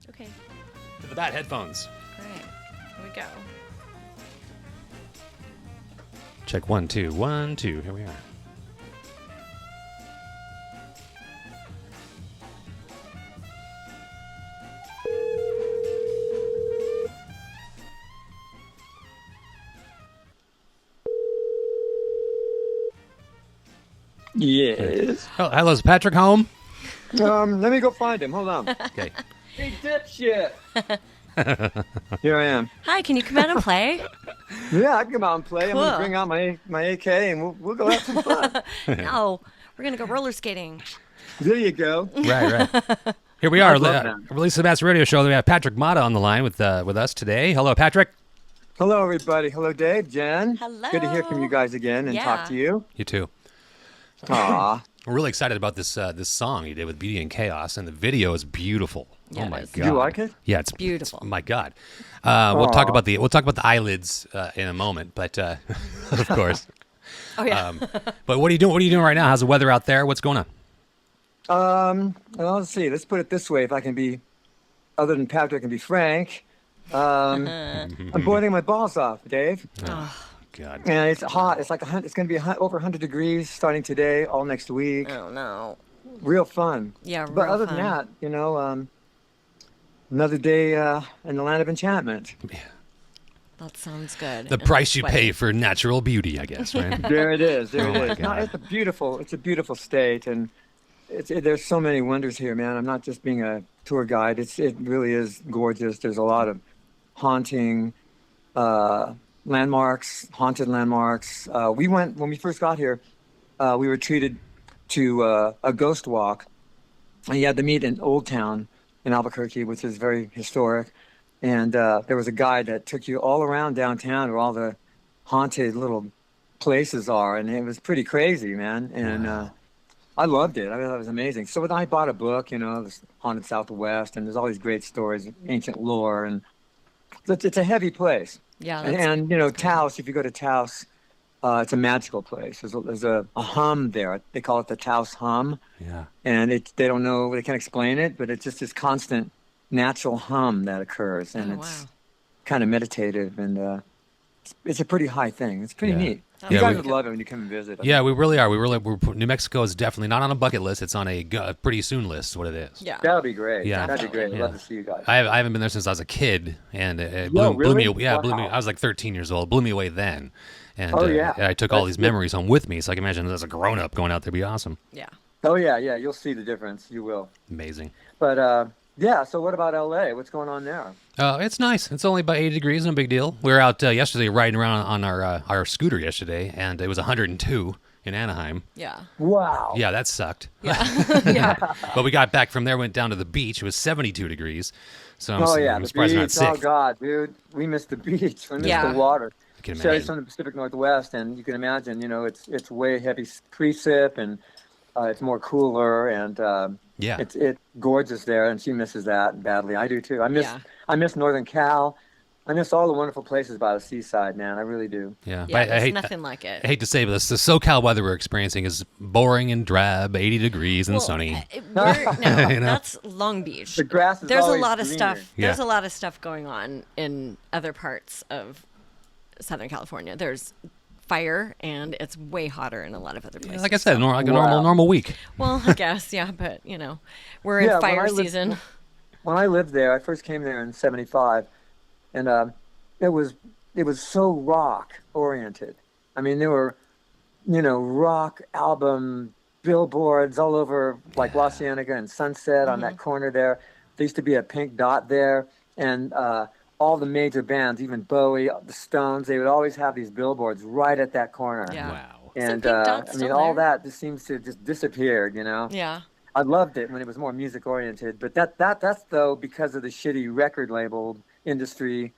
Okay. To the bad headphones. All right. Here we go. Check 1, 2, 1, 2. Here we are. Yes. Oh, hello, is Patrik home? Let me go find him. Hold on. Okay. Hey, dipshit. Here I am. Hi, can you come out and play? Yeah, I can come out and play. Cool. I'm gonna bring out my AK and we'll go have some fun. No, we're going to go roller skating. There you go. Right. Here we are. I love that. Release the Master Radio Show. We have Patrik Mata on the line with us today. Hello, Patrik. Hello, everybody. Hello, Dave, Jen. Hello. Good to hear from you guys again and talk to you. You too. Aw. We're really excited about this song you did with Beauty and Chaos, and the video is beautiful. Yeah, oh my it is. god! You like it? Yeah, it's Beautiful. my god. We'll talk about the eyelids in a moment, but of course. Oh, yeah. But what are you doing? What are you doing right now? How's the weather out there? What's going on? Well, let's see. Let's put it this way. If I can be, other than Patrick, and be frank, I'm boiling my balls off, Dave. Oh, God. And it's hot. It's like it's going to be over 100 degrees starting today, all next week. Oh, no. Real fun. Yeah, But real other fun. than that, another day in the land of enchantment. That sounds good. The And price you sweaty. pay for natural beauty, I guess, right? There it is. There Oh, it my is. No, God. it's a beautiful state, and there's so many wonders here, man. I'm not just being a tour guide. It really is gorgeous. There's a lot of haunting landmarks, haunted landmarks. We went when we first got here. We were treated to a ghost walk, and you had to meet in Old Town in Albuquerque, which is very historic. And there was a guide that took you all around downtown where all the haunted little places are, and it was pretty crazy, man. And I loved it. I thought it was amazing. So then I bought a book, this Haunted Southwest, and there's all these great stories, ancient lore, and it's a heavy place. Yeah. And Taos, if you go to Taos, it's a magical place. There's a hum there. They call it the Taos hum. Yeah. And they don't know, they can't explain it, but it's just this constant natural hum that occurs. And it's kind of meditative, and it's a pretty high thing. It's pretty neat. You guys would love it when you come and visit. Yeah, we really are. New Mexico is definitely not on a bucket list. It's on a pretty soon list. Is what it is. Yeah. That would be great. Yeah. That'd be great. I'd Yeah. love to see you guys. I haven't been there since I was a kid, and it No, blew me. really? Yeah, Wow. blew me. I was like 13 years old. Blew me away then, and Oh, yeah. I took all That's these memories home with me. So I can imagine as a grown up going out there, be awesome. Yeah. Oh, yeah. You'll see the difference. You will. Amazing. But, yeah, so what about LA? What's going on there? It's nice. It's only about 80 degrees. No big deal. We were out yesterday riding around on our scooter yesterday, and it was 102 in Anaheim. Yeah. Wow. Yeah, that sucked. Yeah. Yeah. But we got back from there, went down to the beach. It was 72 degrees. So I'm The surprised we're not beach. sick. Oh, God, dude. We missed the beach. We missed Yeah. the water. I can Sherry's imagine. from the Pacific Northwest, and you can imagine, it's way heavy precip, and it's more cooler, and Yeah. it's gorgeous there, and she misses that badly. I do too. I miss Northern Cal. I miss all the wonderful places by the seaside, man. I really do. Yeah. Yeah, I there's hate, nothing like it. I hate to say, but the SoCal weather we're experiencing is boring and drab, 80 degrees and Well, sunny. No, You know? that's Long Beach. The grass is There's a always lot of greener. stuff. There's Yeah. a lot of stuff going on in other parts of Southern California. There's fire, and it's way hotter in a lot of other places. Like I said, like a Wow. normal week. Well, I guess, yeah, but we're in Yeah, when fire I lived- season. When I lived there, I first came there in '75, and it was so rock oriented. I mean, there were, rock album billboards all over, like La Cienega and Sunset on that corner there. There used to be a pink dot there, and all the major bands, even Bowie, the Stones, they would always have these billboards right at that corner. Yeah. Wow. And Pink Dot's still all there? that just seems to just disappeared, Yeah. I loved it when it was more music oriented, but that's though because of the shitty record label industry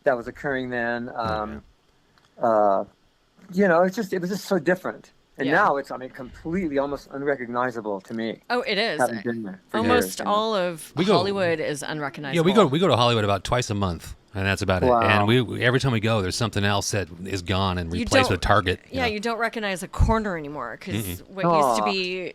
that was occurring then. It was just so different. And Yeah. now it's completely almost unrecognizable to me. Oh, it is. Having been there for Almost years, all of We go- Hollywood is unrecognizable. Yeah, we go to Hollywood about twice a month. and that's about it. Wow. And we every time we go, there's something else that is gone and replaced with Target. You don't recognize a corner anymore because what used to be,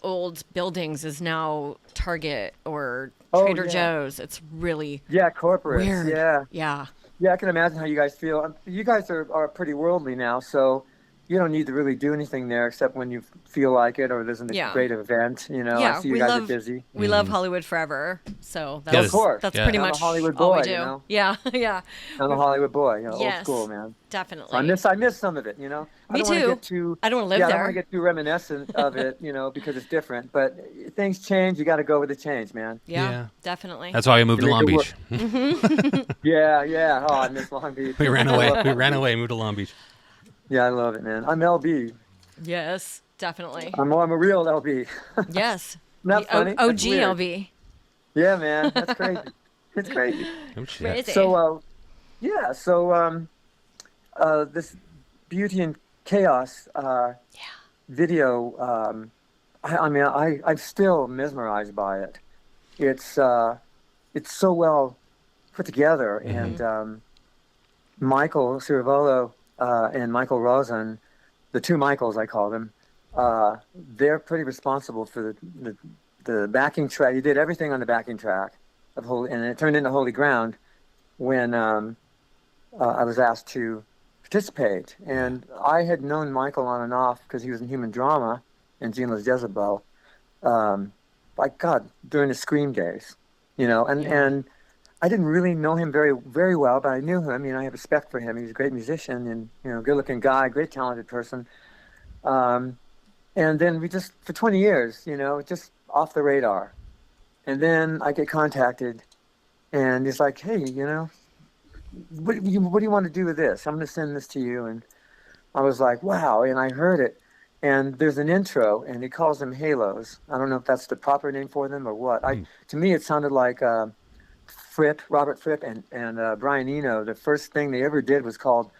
old buildings is now Target or Trader Joe's. It's really corporate. weird. Yeah, I can imagine how you guys feel. You guys are pretty worldly now, so you don't need to really do anything there except when you feel like it or there's a great event. I see you guys are busy. We love Hollywood forever, so of course. That's pretty much I'm a Hollywood all boy, we do. Yeah. I'm a Hollywood boy, Yes, old school, man. Definitely. So I miss some of it, Me I don't too. want to get too, I don't live I there. don't want to get too reminiscent of it, because it's different. But things change. You got to go with the change, man. Yeah, definitely. That's why we moved to Long Beach. Yeah. Oh, I miss Long Beach. We ran away, moved to Long Beach. Yeah, I love it, man. I'm LB. Yes, definitely. I'm a real LB. Yes. Not funny. OG That's weird. LB. Yeah, man. That's crazy. It's crazy. Oh, shit. Crazy. So, this Beauty and Chaos video, I'm still mesmerized by it. It's so well put together, and Michael Cirivolo and Michael Rosen, the two Michaels I call them, they're pretty responsible for the backing track. You did everything on the backing track of Holy, and it turned into Holy Ground when I was asked to participate. And I had known Michael on and off because he was in Human Drama and Gina's Jezebel. During the Scream days, and I didn't really know him very, very well, but I knew him. I have respect for him. He's a great musician and, good-looking guy, great talented person. And then we just, for 20 years, just off the radar. And then I get contacted, and he's like, hey, what do you want to do with this? I'm going to send this to you. And I was like, wow. And I heard it. And there's an intro, and he calls them halos. I don't know if that's the proper name for them or what. To me, it sounded like Robert Fripp and Brian Eno. The first thing they ever did was called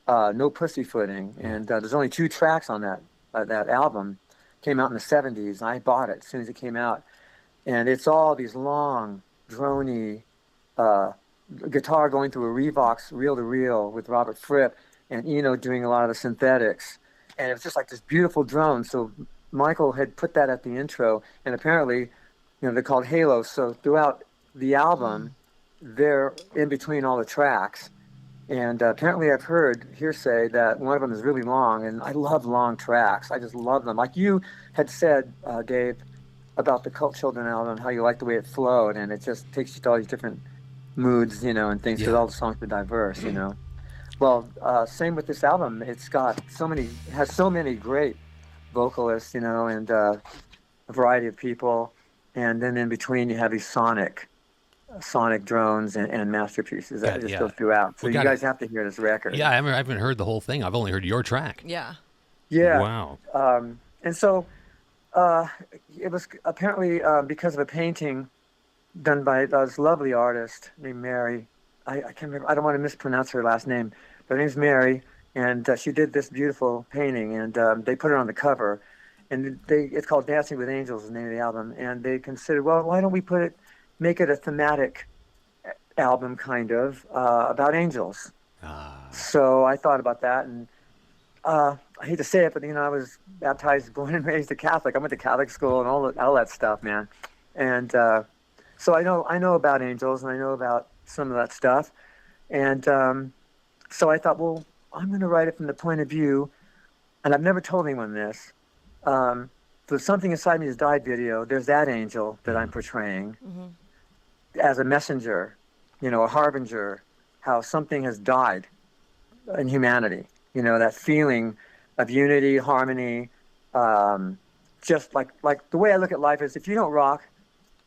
No Pussyfooting. And there's only 2 tracks on that album. Came out in the 70s, and I bought it as soon as it came out. And it's all these long, droney guitar going through a Revox reel-to-reel with Robert Fripp and Eno doing a lot of the synthetics. And it was just like this beautiful drone. So Michael had put that at the intro, and apparently, they're called halos. So throughout the album, they're in between all the tracks. And apparently I've heard hearsay that one of them is really long, and I love long tracks. I just love them. Like you had said, Dave, about the Cult Children album, how you like the way it flowed, and it just takes you to all these different moods, and things, because all the songs are diverse, Well, same with this album. It's got has so many great vocalists, and a variety of people. And then in between you have these sonic drones and masterpieces that just go throughout. So you guys have to hear this record. Yeah, I haven't heard the whole thing. I've only heard your track. Yeah. Wow. And so it was apparently because of a painting done by this lovely artist named Mary. I can't remember. I don't want to mispronounce her last name. But her name's Mary, and she did this beautiful painting, and they put it on the cover. And it's called Dancing with Angels, is the name of the album. And they considered, well, why don't we make it a thematic album, kind of, about angels. So I thought about that, and I hate to say it, but, I was baptized, born and raised a Catholic. I went to Catholic school and all that stuff, man. And so I know about angels, and I know about some of that stuff. And so I thought, well, I'm going to write it from the point of view, and I've never told anyone this. The Something Inside Me Has Died video, there's that angel that I'm portraying as a messenger, a harbinger, how something has died in humanity. That feeling of unity, harmony, just like the way I look at life is, if you don't rock,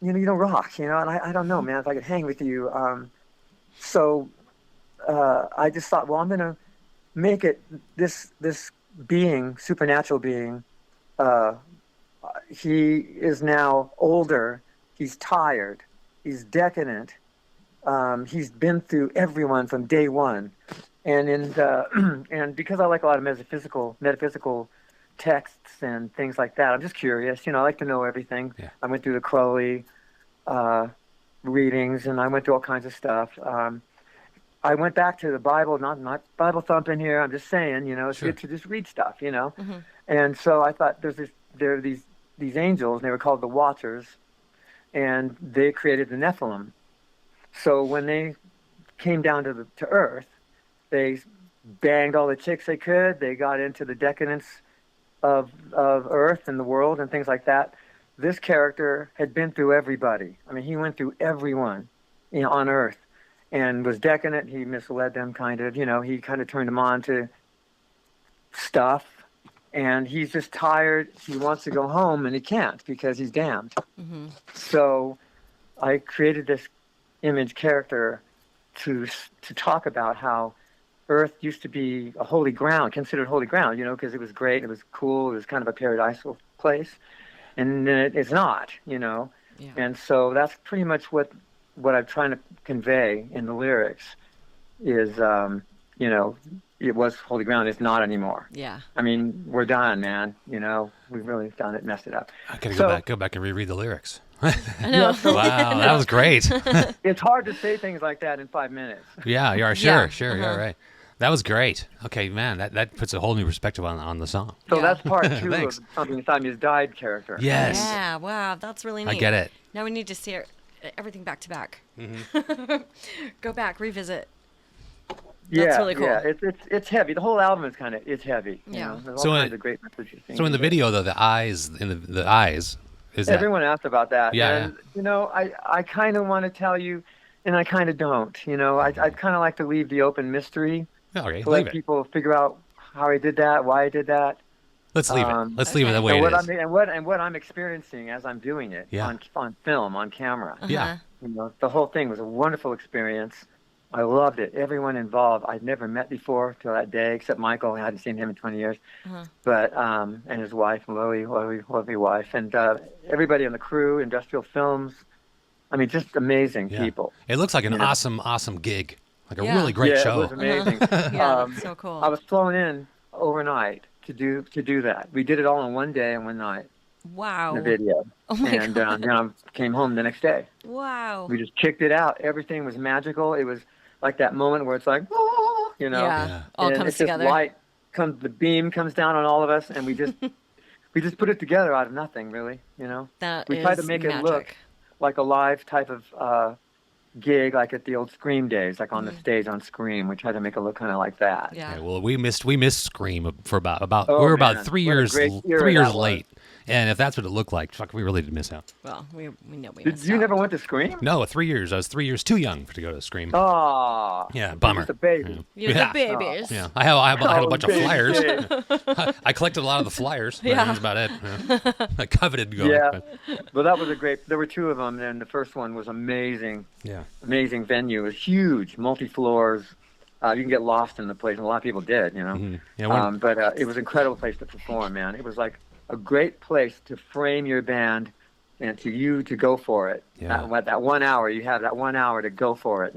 you don't rock, and I don't know, man, if I could hang with you. So I just thought, well, I'm going to make it this being, supernatural being. He is now older. He's tired. He's decadent. He's been through everyone from day one. And and because I like a lot of metaphysical texts and things like that, I'm just curious. I like to know everything. Yeah. I went through the Crowley readings, and I went through all kinds of stuff. I went back to the Bible, not Bible thumping here. I'm just saying, it's Sure. good to just read stuff, And so I thought there are these angels, and they were called the Watchers, and they created the Nephilim. So when they came down to Earth, they banged all the chicks they could. They got into the decadence of Earth and the world and things like that. This character had been through everybody. I mean, he went through everyone, on Earth, and was decadent. He misled them, kind of. He kind of turned them on to stuff, and he's just tired. He wants to go home, and he can't because he's damned. Mm-hmm. So I created this image character to talk about how Earth used to be a holy ground, considered holy ground, because it was great, it was cool, it was kind of a paradisal place, and it's not, Yeah. And so that's pretty much what I'm trying to convey in the lyrics is, it was holy ground, it's not anymore. Yeah. I mean, we're done, man. We've really done it, messed it up. I gotta go back and reread the lyrics. I know. Wow, that was great. It's hard to say things like that in 5 minutes. Yeah, you are. Yeah. Sure. Yeah, right. That was great. Okay, man, that puts a whole new perspective on the song. So Yeah. that's part 2 Thanks. of Something Inside Me Has Died character. Yes. Yeah. Wow. That's really neat. I get it. Now we need to see everything back to back. Mm-hmm. Go back, revisit. Yeah, That's really cool. Yeah, it's heavy. The whole album it's heavy. Yeah. There's So all in- kinds of great messages. So in the video, though, the eyes is that? Everyone asked about that. Yeah, And, I kind of want to tell you, and I kind of don't. I'd kind of like to leave the open mystery Okay, to leave let it. people figure out how I did that, why I did that. Let's leave it. Let's leave it the way And it what is. what I'm experiencing as I'm doing it Yeah. on film, on camera. Yeah. The whole thing was a wonderful experience. I loved it. Everyone involved, I'd never met before till that day, except Michael. I hadn't seen him in 20 years. But and his wife, lovely wife, and everybody on the crew, Industrial Films. I mean, just amazing Yeah. people. It looks like an awesome gig. Like a really great Yeah, show. it was amazing. Yeah, that's so cool. I was flown in overnight to do that. We did it all in one day and one night. Wow. In the video. Oh my And God. I came home the next day. Wow. We just kicked it out. Everything was magical. It was like that moment where it's like, oh, Yeah. Yeah. All and comes it's just together. light the beam comes down on all of us, and we just put it together out of nothing, really. That We is tried to make magic. it look like a live type of gig, like at the old Scream days, like on the stage on Scream. We tried to make it look kind of like that. Yeah. Okay, well, we missed Scream for about Oh, we were about man. 3 What a years great era 3 years that was. late, and if that's what it looked like, fuck, we really did miss out. Well, we know we Did missed you out. never went to Scream? No, 3 years. I was 3 years too young to go to Scream. Oh, Yeah, bummer. Just a baby. You're Yeah. the babies. Yeah, I have a Oh, bunch of baby, flyers. baby. I collected a lot of the flyers. But Yeah. that's about it. Yeah. I coveted to go. Yeah. but- Well, that was a great. There were 2 of them, and the first one was amazing. yeah. Amazing venue. It was huge, multi-floors. You can get lost in the place, and a lot of people did. Mhm. Yeah, But it was an incredible place to perform, man. It was like a great place to frame your band, and to go for it. Yeah. That 1 hour, you have that 1 hour to go for it.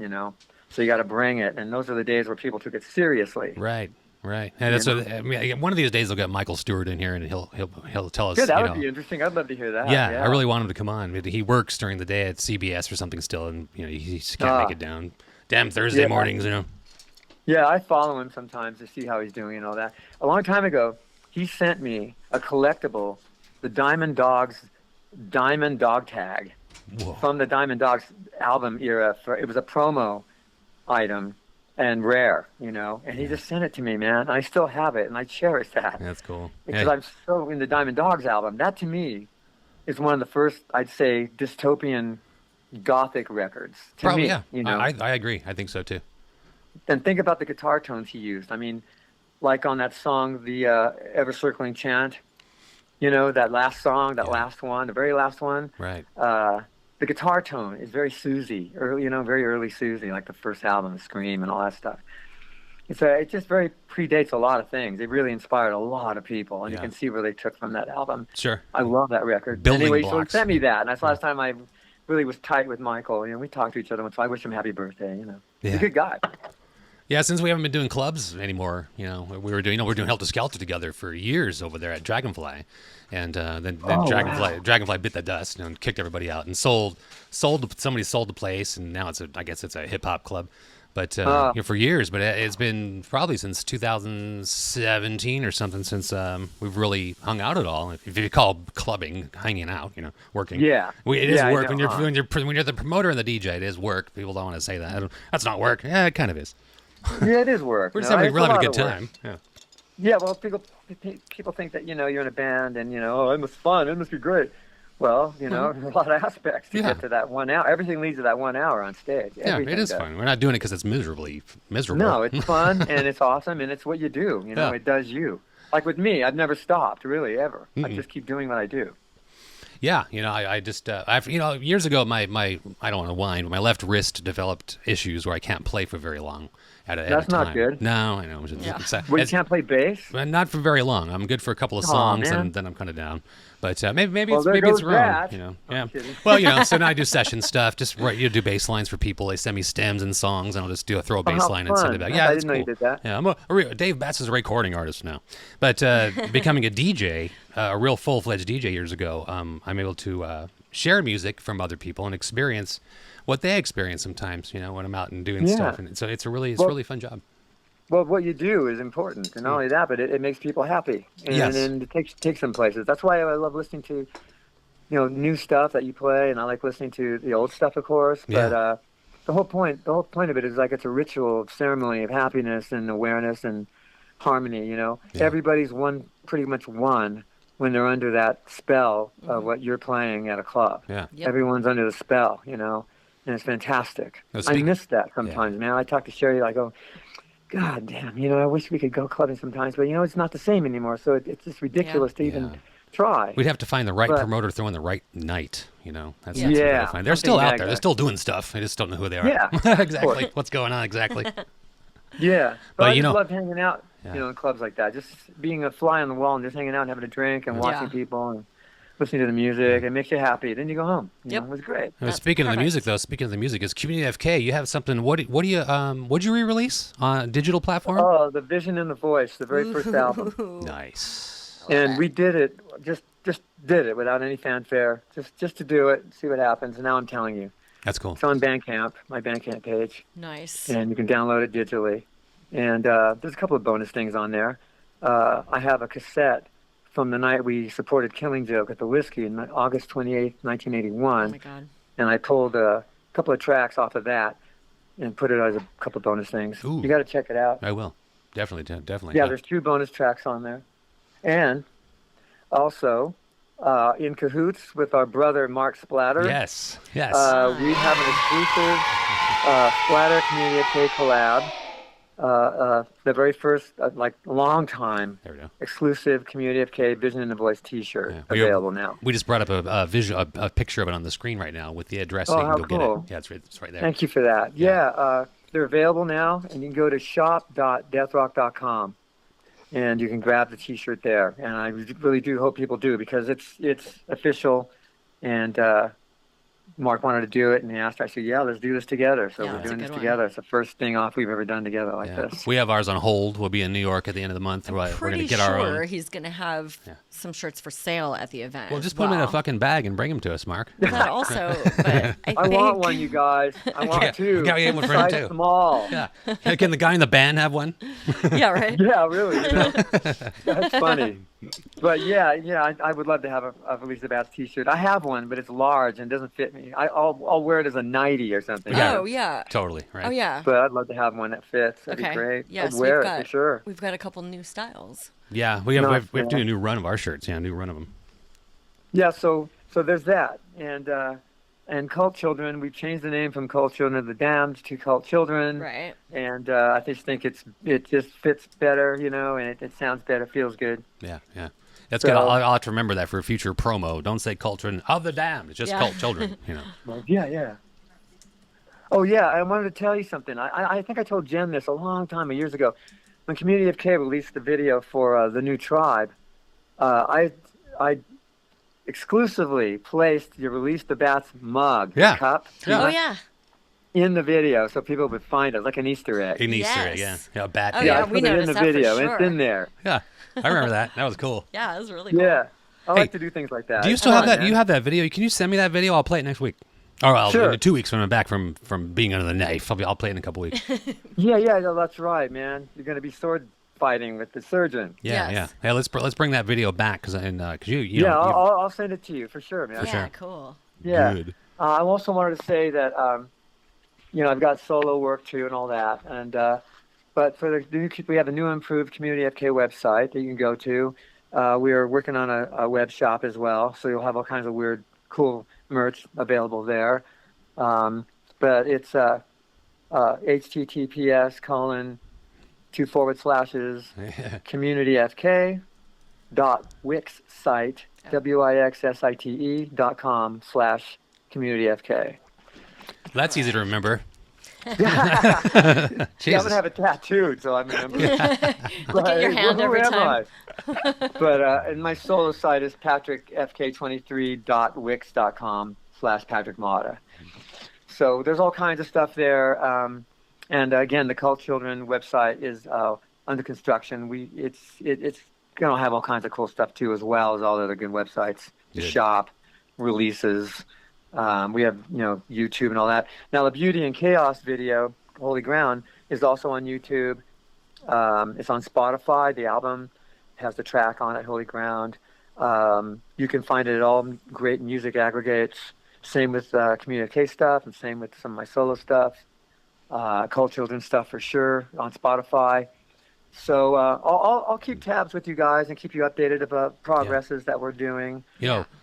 So you got to bring it, and those are the days where people took it seriously. Right. And that's what, I mean, one of these days they'll get Michael Stewart in here, and he'll tell us. Good, that you would know, be interesting. I'd love to hear that. Yeah, I really want him to come on. He works during the day at CBS or something still, and he just can't make it down. Damn Thursday Yeah. mornings, Yeah, I follow him sometimes to see how he's doing and all that. A long time ago, he sent me a collectible, the Diamond Dogs Diamond Dog Tag Whoa. from the Diamond Dogs album era. It was a promo item and rare, and he just sent it to me, man. I still have it, and I cherish that. That's cool. Because Yeah. I'm so in the Diamond Dogs album. That, to me, is one of the first, I'd say, dystopian gothic records. To Probably, me, yeah. I agree. I think so too. And think about the guitar tones he used. I mean, like on that song, the Ever Circling Chant, that last song, that last one, the very last one. Right. The guitar tone is very Susie, very early Susie, like the first album, Scream and all that stuff. It just very predates a lot of things. It really inspired a lot of people, and you Yeah. can see where they took from that album. Sure. I love that record. Building anyway, so he blocks. sent me that, and that's the last time I really was tight with Michael. We talked to each other once. So I wish him happy birthday. He's Yeah. a good guy. Yeah, since we haven't been doing clubs anymore, we were doing Helter Skelter together for years over there at Dragonfly, and then Dragonfly bit the dust and kicked everybody out and somebody sold the place, and now I guess it's a hip hop club. but for years. But it's been probably since 2017 or something since we've really hung out at all. If you call clubbing hanging out, working. Yeah, it is work when you're the promoter and the DJ. It is work. People don't want to say that. That's not work. Yeah, it kind of is. Yeah, it is work. We're just having a good time. Yeah, well, people think that you're in a band and it must be fun, it must be great. Well, there's a lot of aspects to get to that 1 hour. Everything leads to that 1 hour on stage. Everything it is fun. We're not doing it because it's miserable. No, it's fun and it's awesome and it's what you do. It does you. Like with me, I've never stopped really ever. I just keep doing what I do. Yeah, I just, years ago, my I don't want to whine, but my left wrist developed issues where I can't play for very long. That's not good. No, I know. Well, you can't play bass? Not for very long. I'm good for a couple of songs, and then I'm kind of down. But maybe it's wrong. That. Yeah. Well, so now I do session stuff. Just do bass lines for people. They send me stems and songs, and I'll just throw a bass line and send it back. Yeah, I didn't know you did that. Yeah, Dave Batts is a recording artist now. But becoming a DJ, a real full-fledged DJ years ago, I'm able to share music from other people and experience what they experience sometimes, when I'm out and doing stuff. And so it's a really fun job. Well, what you do is important, and not only that, but it makes people happy, and it takes them places. That's why I love listening to, new stuff that you play, and I like listening to the old stuff, of course. But the whole point of it is like it's a ritual ceremony of happiness and awareness and harmony. Everybody's pretty much one when they're under that spell of what you're playing at a club. Yeah, everyone's under the spell, and it's fantastic. I miss that sometimes, man. I talk to Sherry, I go, God damn, I wish we could go clubbing sometimes, but it's not the same anymore. So it's just ridiculous to even try. We'd have to find the right promoter throwing the right night. That's what I find. They're still out there. They're still doing stuff. I just don't know who they are. Yeah, exactly. What's going on exactly? Yeah, but I just love hanging out, in clubs like that. Just being a fly on the wall and just hanging out and having a drink and watching people and listening to the music. It makes you happy. Then you go home. It was great. Speaking of the music, is Kommunity FK. You have something. What'd you re-release on digital platform? Oh, The Vision and the Voice, the very first album. Nice. And we did it. Just did it without any fanfare. Just to do it, see what happens. And now I'm telling you. That's cool. It's on Bandcamp, my Bandcamp page. Nice. And you can download it digitally. And there's a couple of bonus things on there. I have a cassette from the night we supported Killing Joke at the Whiskey in August 28th, 1981. Oh, my God. And I pulled a couple of tracks off of that and put it as a couple of bonus things. Ooh. You got to check it out. I will. Definitely. Yeah, there's 2 bonus tracks on there. And also, in cahoots with our brother Mark Splatter. Yes. We have an exclusive Splatter Community FK collab. The very first, long time exclusive Kommunity FK Vision in the Voice T-shirt available now. We just brought up a picture of it on the screen right now with the address. So you can go get it. Yeah, it's right there. Thank you for that. They're available now, and you can go to shop.deathrock.com, and you can grab the T-shirt there. And I really do hope people do, because it's official, and Mark wanted to do it, and he asked. I said, "Yeah, let's do this together." So we're doing this together. It's the first thing off we've ever done together like this. We have ours on hold. We'll be in New York at the end of the month. We're going to get our own. He's going to have some shirts for sale at the event. Well, just put them in a fucking bag and bring them to us, Mark. That also, but I want one, you guys. I want 2. Yeah, we have one for him too. Small. Yeah. Can the guy in the band have one? Yeah, right. Yeah, really. That's funny. But I would love to have a Release the Bats T-shirt. I have one, but it's large and doesn't fit me. I'll wear it as a nightie or something. Oh yeah. Totally. Right. Oh yeah. But I'd love to have one that fits. That'd be great. Yes, I'd wear it for sure. We've got a couple new styles. Yeah, we have to do a new run of our shirts. Yeah, a new run of them. Yeah. So there's that, and Cult Children. We've changed the name from Cult Children of the Damned to Cult Children. Right. And I just think it just fits better, and it sounds better, feels good. Yeah. That's good. I'll have to remember that for a future promo. Don't say Cult Children of the Damned. It's just Cult Children. Well, yeah. Oh yeah, I wanted to tell you something. I think I told Jen this a long time, years ago, when Kommunity FK released the video for the new Tribe. I exclusively placed your Release the Bats mug, cup. Yeah. Oh yeah. In the video, so people would find it like an Easter egg. Easter egg, yeah, a bat. Oh, yeah, I put it in the video. It's in there. Yeah, I remember that. That was cool. Yeah, it was really cool. Yeah, I like to do things like that. Do you still have that? You have that video? Can you send me that video? I'll play it next week. Oh, well, Sure. in 2 weeks when I'm back from being under the knife, I'll play it in a couple weeks. Yeah, no, that's right, man. You're going to be sword fighting with the surgeon. Yeah, Yes. yeah. Hey, let's bring that video back because you Yeah, know I'll send it to you for sure, man. For Yeah, sure. cool. Yeah. Good. I also wanted to say that, I've got solo work too and all that. And but for we have a new improved Community FK website that you can go to. We are working on a web shop as well, so you'll have all kinds of weird, cool merch available there. But it's https://communityfk.wixsite wixsite.com/communityfk. That's easy to remember. Yeah, I'm Jesus. gonna have it tattooed, so I remember. Look at your hand every time. But and my solo site is patrickfk23.wix.com/patrickmata. So there's all kinds of stuff there. And again, the Cult Children website is under construction. It's gonna have all kinds of cool stuff too, as well as all the other good websites. The Good. shop, releases. We have, YouTube and all that. Now, the Beauty and Chaos video, Holy Ground, is also on YouTube. It's on Spotify. The album has the track on it, Holy Ground. You can find it at all great music aggregates. Same with Community stuff, and same with some of my solo stuff. Cult Children stuff for sure on Spotify. So I'll keep tabs with you guys and keep you updated about progresses that we're doing.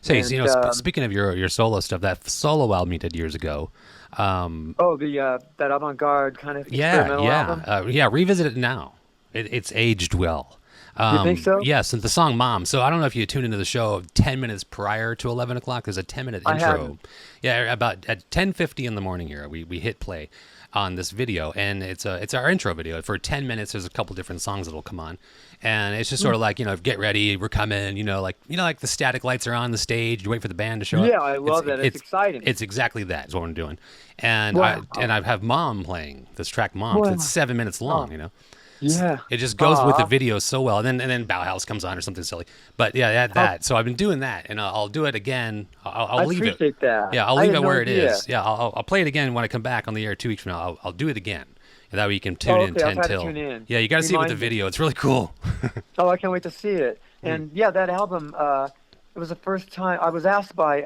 Speaking of your solo stuff, that solo album you did years ago. That avant-garde kind of experimental album? Revisit it now. It's aged well. You think so? Yes, and the song "Mom." So I don't know if you tuned into the show 10 minutes prior to 11 o'clock. There's a 10-minute intro. haven't. Yeah, about at 10:50 in the morning here, we hit play on this video, and it's our intro video. For 10 minutes, there's a couple different songs that'll come on, and it's just sort of like, get ready, we're coming. Like the static lights are on the stage. You wait for the band to show up. Yeah, I love that. It's exciting. It's exactly that is what I'm doing, and Wow. I have "Mom" playing this track "Mom." 'Cause Wow. it's 7 minutes long. Yeah. It just goes with the video so well, and then Bauhaus comes on or something silly. But yeah, that. So I've been doing that, and I'll do it again. I'll leave it. I appreciate that. Yeah, I'll I leave had it no where idea. it is. Yeah, I'll play it again when I come back on the air 2 weeks from now. I'll do it again, and that way you can tune in Okay, I'll 10 try to till. tune in. Yeah, you got to see it with the Remind me. video. It's really cool. Oh, I can't wait to see it. And yeah, that album, it was the first time I was asked by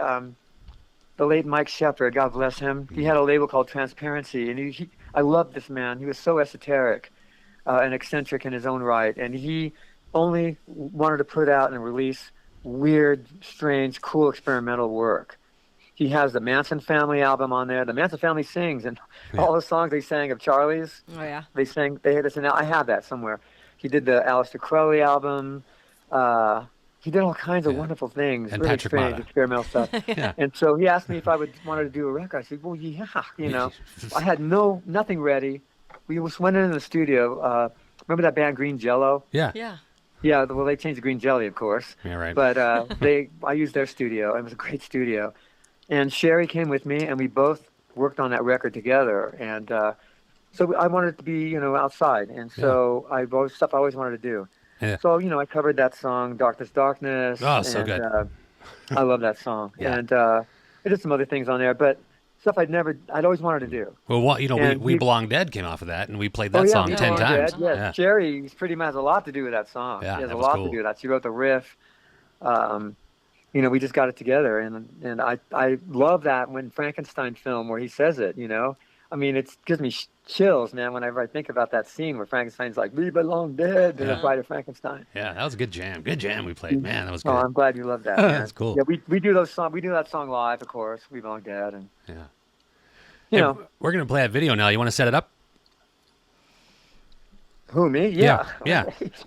the late Mike Shepard, God bless him. He had a label called Transparency, and I loved this man. He was so esoteric and eccentric in his own right, and he only wanted to put out and release weird, strange, cool experimental work. He has the Manson Family album on there. The Manson Family sings, and all the songs they sang of Charlie's, Oh, yeah. they had this, and I have that somewhere. He did the Aleister Crowley album. He did all kinds of wonderful things, And really Patrik strange Mata. experimental stuff. Yeah. And so he asked me if I wanted to do a record. I said, well, yeah, I had nothing ready. We just went into the studio. Remember that band Green Jello? Yeah. Yeah. Yeah, well, they changed to Green Jelly, of course. Yeah, right. But I used their studio. It was a great studio. And Sherry came with me, and we both worked on that record together. And so I wanted it to be, outside. And so I always wanted to do. Yeah. So, I covered that song, Darkness, Darkness. Oh, so and, good. I love that song. Yeah. And I did some other things on there, but stuff I'd always wanted to do. Well, And we he- Belong Dead came off of that, and we played that song We 10 Belong times. Dead, yes. Yeah. Sherry pretty much has a lot to do with that song. Yeah, she has that a was lot cool. to do with that. She wrote the riff. We just got it together, and I love that when Frankenstein film where he says it. I mean, it gives me chills, man, whenever I think about that scene where Frankenstein's like, "We belong dead," and the Bride of Frankenstein. Yeah, that was a good jam. Good jam we played. Man, that was good. Oh, I'm glad you love that. Man. That's cool. Yeah, we do those songs. We do that song live, of course. We belong dead, and Yeah. you Hey, know, we're going to play that video now. You want to set it up? who me? Yeah. Yeah.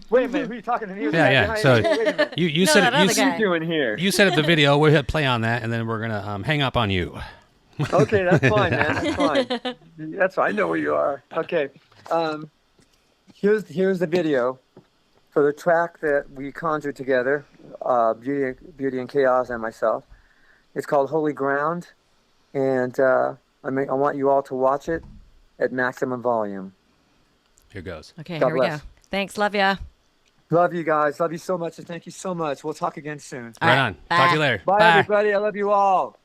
Wait a minute, who are you talking to me? Yeah, yeah. So Wait a minute. you No, set that it. You, other guy. What are you doing here? you set up the video. We'll hit play on that, and then we're going to hang up on you. Okay, that's fine, man. That's fine. That's fine. I know where you are. Okay. Here's the video for the track that we conjured together, Beauty and Chaos and myself. It's called Holy Ground, and I want you all to watch it at maximum volume. Here goes. Okay, God here we bless. go. Thanks. Love ya. Love you guys. Love you so much, and thank you so much. We'll talk again soon. All Right right, on. bye. Talk to you later. Bye, everybody. I love you all.